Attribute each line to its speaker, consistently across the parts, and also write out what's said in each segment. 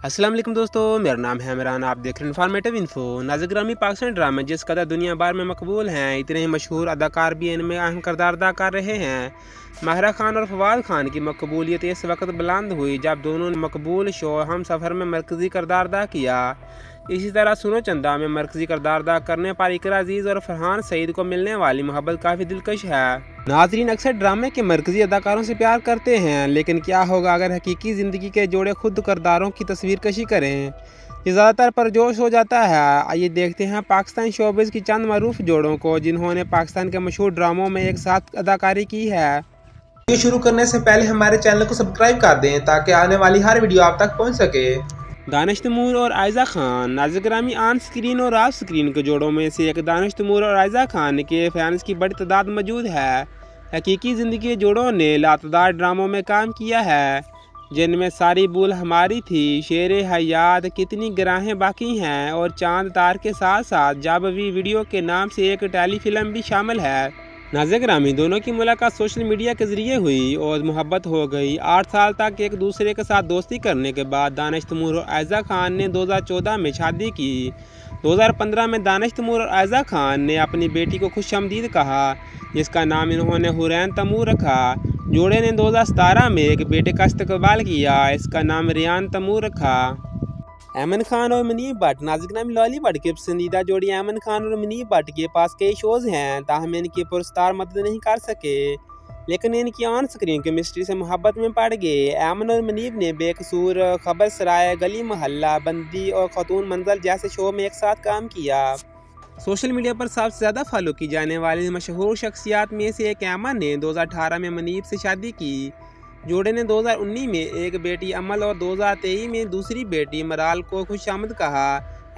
Speaker 1: अस्सलाम वालेकुम दोस्तों, मेरा नाम है इमरान। आप देख रहे हैं इन्फॉर्मेटिव इन्फो। नाज़िर पाकिस्तानी ड्रामे जिस कदर दुनिया भर में मकबूल हैं, इतने ही मशहूर अदाकार भी इनमें अहम किरदार अदा कर रहे हैं। माहिरा खान और फवाद खान की मकबूलियत इस वक्त बुलंद हुई जब दोनों ने मकबूल शो हम सफ़र में मरकज़ी किरदार अदा किया। इसी तरह सुनो चंदा में मरकज़ी किरदार अदा करने पर इकरा अजीज़ और फरहान सईद को मिलने वाली मोहब्बत काफ़ी दिलकश है। नाज़रीन अक्सर ड्रामे के मरकज़ी अदाकारों से प्यार करते हैं, लेकिन क्या होगा अगर हकीकी ज़िंदगी के जोड़े खुद किरदारों की तस्वीर कशी करें। ये ज़्यादातर परजोश हो जाता है। आइए देखते हैं पाकिस्तान शोबिज़ की चंद मरूफ जोड़ों को जिन्होंने पाकिस्तान के मशहूर ड्रामों में एक साथ अदाकारी की है। वीडियो शुरू करने से पहले हमारे चैनल को सब्सक्राइब कर दें ताकि आने वाली हर वीडियो आप तक पहुँच सके। दानिश तैमूर और आयज़ा खान। नाज़िर ग्रामी ऑन स्क्रीन और ऑफ स्क्रीन के जोड़ों में से एक दानिश तैमूर और आयज़ा खान के फैंस की बड़ी तादाद मौजूद है। हकीकी ज़िंदगी के जोड़ों ने लातदार ड्रामों में काम किया है, जिनमें सारी भूल हमारी थी, शेरे हयात, कितनी ग्राहें बाकी हैं और चांद तार के साथ साथ जब भी वीडियो के नाम से एक टेलीफिल्म भी शामिल है। नाज़िर ग्रामी दोनों की मुलाकात सोशल मीडिया के ज़रिए हुई और मोहब्बत हो गई। 8 साल तक एक दूसरे के साथ दोस्ती करने के बाद दानिश तैमूर और आयज़ा खान ने 2014 में शादी की। 2015 में दानिश तैमूर और आयज़ा खान ने अपनी बेटी को खुशामदीद कहा, जिसका नाम इन्होंने हुरैन तैमूर रखा। जोड़े ने 2017 में एक बेटे का इस्तकबाल किया, इसका नाम रियान तैमूर रखा। ऐमन खान और मुनीब भट्ट। नाज़िर ग्रामी लॉलीवुड की पसंदीदा जोड़ी ऐमन खान और मुनीब भट्ट के पास कई शोज़ हैं, ताहम इनकी पुरस्कार मदद नहीं कर सके, लेकिन इनकी ऑन स्क्रीन केमिस्ट्री से मोहब्बत में पड़ गए। ऐमन और मुनीब ने बेकसूर, खबर सराय, गली मोहल्ला, बंदी और खातून मंजिल जैसे शो में एक साथ काम किया। सोशल मीडिया पर सबसे ज़्यादा फॉलो की जाने वाली मशहूर शख्सियात में से एक ऐमन ने 2018 में मुनीब से शादी की। जोड़े ने 2019 में एक बेटी अमल और 2023 में दूसरी बेटी मराल को खुशामद कहा।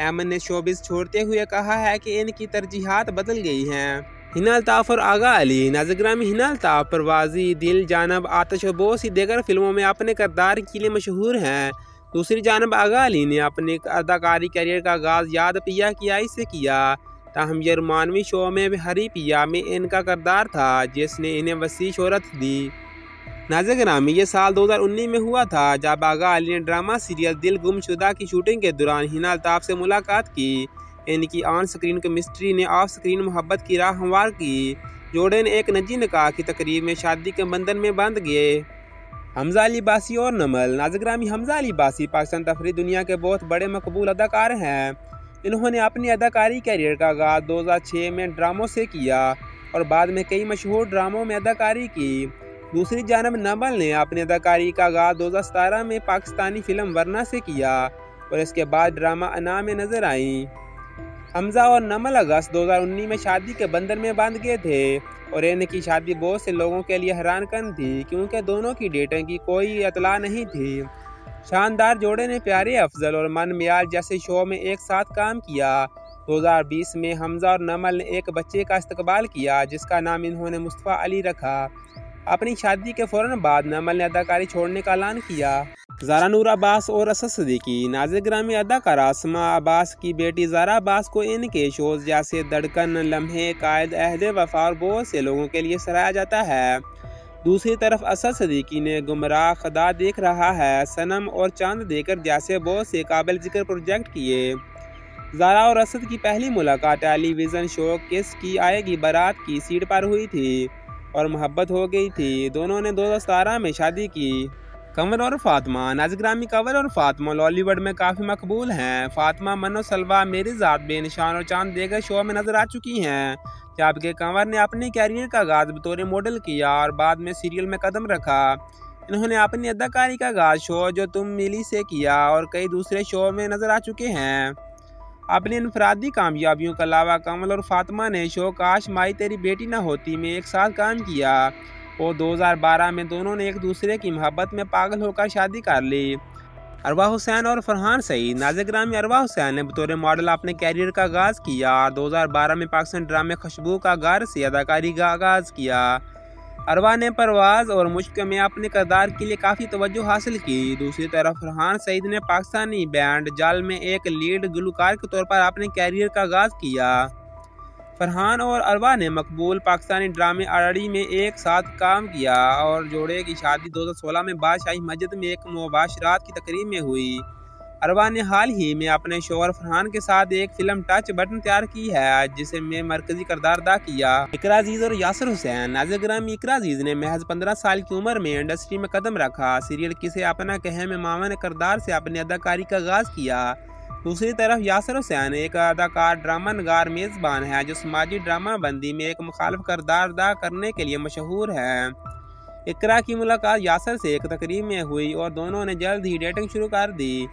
Speaker 1: ऐमन ने शोबिज़ छोड़ते हुए कहा है कि इनकी तरजीहात बदल गई हैं। हिना अल्ताफ़ और आगा अली। नाज़िर ग्रामी हिना अल्ताफ़ परवाज़ी, दिल, जानब, आतिश और बहुत सी दीगर फिल्मों में अपने किरदार के लिए मशहूर हैं। दूसरी जानब आगा अली ने अपने अदाकारी करियर का आगाज़ याद पिया की आई से किया, ताहम ये रोमानवी शो में हरी पिया में इनका किरदार था जिसने इन्हें वसी शोहरत दी। नाज़िर ग्रामी ये साल 2019 में हुआ था जब आगा अली ने ड्रामा सीरियल दिल गुमशुदा की शूटिंग के दौरान हिना अल्ताफ़ से मुलाकात की। इनकी ऑन स्क्रीन केमिस्ट्री ने ऑफ स्क्रीन मोहब्बत की राह हमवार की। जोड़े ने एक निजी निकाह की तकरीब में शादी के बंधन में बंध गए। हमजा अली बासी और नमल। नाज़िर ग्रामी हमजा अली बासी पाकिस्तान तफरी दुनिया के बहुत बड़े मकबूल अदाकार हैं। इन्होंने अपनी अदाकारी कैरियर का आगाज़ 2006 में ड्रामों से किया और बाद में कई मशहूर ड्रामों में अदाकारी की। दूसरी जानब नमल ने अपनी अदाकारी का आगाज़ 2017 में पाकिस्तानी फिल्म वरना से किया और इसके बाद ड्रामा अना में नजर आई। हमजा और नमल अगस्त 2019 में शादी के बंधन में बांध गए थे और इनकी शादी बहुत से लोगों के लिए हैरानकन थी क्योंकि दोनों की डेटिंग की कोई इतला नहीं थी। शानदार जोड़े ने प्यारे अफजल और मन मियाल जैसे शो में एक साथ काम किया। 2020 में हमजा और नमल ने एक बच्चे का इस्तकबाल किया जिसका नाम इन्होंने मुस्तफ़ा अली रखा। अपनी शादी के फ़ौरन बाद नमल ने अदाकारी छोड़ने का ऐलान किया। ज़ारा नूर अब्बास और असद सिद्दीकी। नाज़िर ग्रामी अदाकारा आसमा अब्बास की बेटी ज़ारा अब्बास को इनके शोज़ जैसे धड़कन, लम्हे, कायद, अहद वफ़ा और बहुत से लोगों के लिए सराहा जाता है। दूसरी तरफ असद सिद्दीकी ने गुमराह, खुदा देख रहा है, सनम और चांद देकर जैसे बहुत से काबिल ज़िक्र प्रोजेक्ट किए। ज़ारा और असद की पहली मुलाकात टेलीविज़न शो किस की आएगी बारात की सीट पर हुई थी और मोहब्बत हो गई थी। दोनों ने 2017 में शादी की। कंवर और फातिमा। नाज़िर ग्रामी कंवर और फातिमा लॉलीवुड में काफ़ी मकबूल हैं। फातिमा मनो सलवा, मेरी ज़ात, बेनिशान और चांद देगर शो में नजर आ चुकी हैं, जबकि कंवर ने अपने कैरियर का आगाज़ बतौर मॉडल किया और बाद में सीरियल में कदम रखा। इन्होंने अपनी अदाकारी का आगाज़ शो जो तुम मिली से किया और कई दूसरे शो में नजर आ चुके हैं। अपनी इनफरादी कामयाबियों के अलावा कंवल और फातिमा ने शो काश माई तेरी बेटी ना होती में एक साथ काम किया और 2012 में दोनों ने एक दूसरे की मोहब्बत में पागल होकर शादी कर ली। अरवा हुसैन और फरहान सईद। नाज़िर ग्रामी अरवा हुसैन ने बतौर मॉडल अपने कैरियर का आगाज़ किया और 2012 में पाकिस्तान ड्रामे खुशबू का घर से अदाकारी का आगाज़ किया। अरवा ने परवाज़ और मुश्क में अपने किरदार के लिए काफ़ी तवज्जो हासिल की। दूसरी तरफ फरहान सईद ने पाकिस्तानी बैंड जल में एक लीड गुलकार के तौर पर अपने कैरियर का आगाज़ किया। फरहान और अरवा ने मकबूल पाकिस्तानी ड्रामे अरड़ी में एक साथ काम किया और जोड़े की शादी 2016 में बादशाही मस्जिद में एक मुबाशरात की तकरीब में हुई। अरवा ने हाल ही में अपने शौहर फरहान के साथ एक फिल्म टच बटन तैयार की है, जिसे में मरकजी किरदार अदा किया। इकरा अजीज और यासर हुसैन। नाज़िर ग्रामी इकरा अजीज ने महज 15 साल की उम्र में इंडस्ट्री में कदम रखा। सीरियल किसे अपना कहे में मामा ने किरदार से अपनी अदाकारी का आगाज किया। दूसरी तरफ यासर हुसैन एक अदाकार, ड्रामा नगार, मेज़बान है जो समाजी ड्रामा बंदी में एक मुखालिफ किरदार अदा करने के लिए मशहूर है। इकरा की मुलाकात यासर से एक तकरीब में हुई और दोनों ने जल्द ही डेटिंग शुरू कर दी।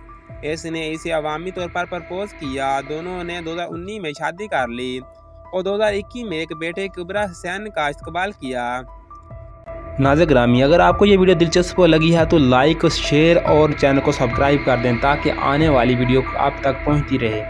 Speaker 1: इसने इसे अवामी तौर पर प्रपोज किया। दोनों ने 2019 में शादी कर ली और 2021 में एक बेटे कुबरा हुसैन का इस्तकबाल किया।
Speaker 2: नाज़िर ग्रामी, अगर आपको ये वीडियो दिलचस्प लगी है तो लाइक, शेयर और चैनल को सब्सक्राइब कर दें ताकि आने वाली वीडियो आप तक पहुंचती रहे।